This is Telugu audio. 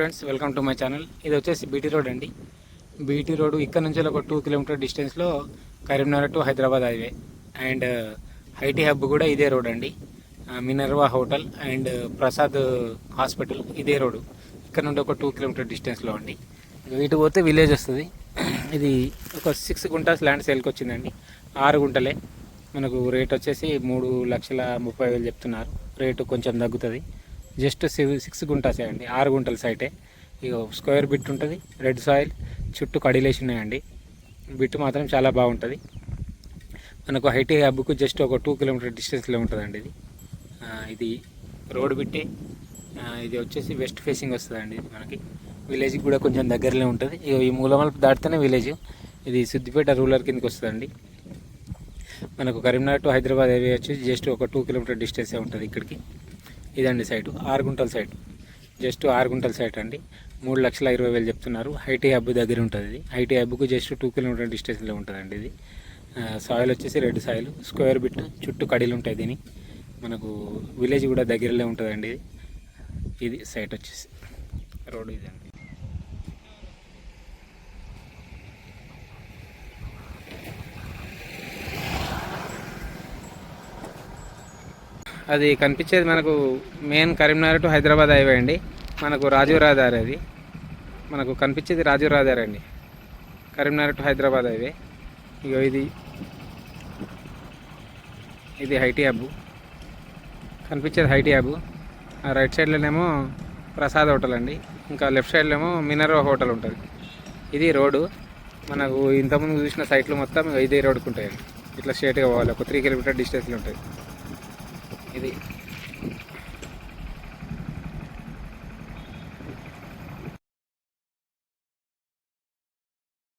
Friends, welcome to my channel. ఇది వచ్చేసి బీటీ రోడ్ అండి. బీటీ రోడ్ ఇక్కడ నుంచి ఒక 2 కిలోమీటర్ డిస్టెన్స్లో Karimnagar to Hyderabad highway and IT hub కూడా ఇదే రోడ్ అండి. Minerva hotel and Prasad hospital ఇదే రోడ్. ఇక్కడ నుండి ఒక 2 కిలోమీటర్ డిస్టెన్స్లో అండి. ఇటు పోతే విలేజ్ వస్తుంది. ఇది ఒక 6 గుంటాస్ ల్యాండ్ సేల్కి వచ్చిందండి. 6 గుంటలే. మనకు రేట్ వచ్చేసి 3,30,000 చెప్తున్నారు. రేటు కొంచెం తగ్గుతుంది. జస్ట్ 6 గుంటాసే అండి. 6 గుంటల సైటే. ఇక స్క్వేర్ బిట్ ఉంటుంది. రెడ్ సాయిల్ చుట్టూ కడిలేసి ఉన్నాయండి. బిట్ మాత్రం చాలా బాగుంటుంది. మనకు ఐటీ హబ్కు జస్ట్ ఒక 2 కిలోమీటర్ డిస్టెన్స్లో ఉంటుందండి. ఇది రోడ్ బిట్టే. ఇది వచ్చేసి వెస్ట్ ఫేసింగ్ వస్తుందండి. మనకి విలేజ్కి కూడా కొంచెం దగ్గరలో ఉంటుంది. ఈ మూలమలుపు దాటితేనే విలేజ్. ఇది సిద్దిపేట రూరల్ కిందకి వస్తుందండి. మనకు కరీంనగర్ టు హైదరాబాద్ హైవే వచ్చి జస్ట్ ఒక 2 కిలోమీటర్ డిస్టెన్సే ఉంటుంది ఇక్కడికి. ఇదండి సైటు. 6 గుంటల సైట్. జస్ట్ 6 గుంటల సైట్ అండి. 3,20,000 చెప్తున్నారు. ఐటీ హబ్ దగ్గర ఉంటుంది. ఇది ఐటీ హబ్కు జస్ట్ 2 కిలోమీటర్ డిస్టెన్స్లో ఉంటుందండి. ఇది సాయిల్ వచ్చేసి రెడ్ సాయిల్, స్క్వేర్ బిట్, చుట్టూ కడీలు ఉంటాయి. దీని మనకు విలేజ్ కూడా దగ్గరలో ఉంటుందండి. ఇది సైట్ వచ్చేసి రోడ్ ఇదండి. అది కనిపించేది మనకు main Karimnagar to Hyderabad highway అండి. మనకు రాజీవ్ రహదారి. అది మనకు కనిపించేది రాజీవ్ రహదారి అండి. Karimnagar to Hyderabad highway. ఇగో ఇది ఐటీ హబ్. కనిపించేది ఐటీ హబ్. ఆ రైట్ సైడ్లోనేమో ప్రసాద్ హోటల్ అండి. ఇంకా లెఫ్ట్ సైడ్లో మినర్వా హోటల్ ఉంటుంది. ఇది రోడ్డు. మనకు ఇంతకుముందు చూసిన సైట్లు మొత్తం ఇదే రోడ్డుకు ఉంటాయండి. ఇట్లా స్ట్రేట్గా పోవాలి. ఒక 3 కిలోమీటర్ డిస్టెన్స్లో ఉంటుంది ఇది.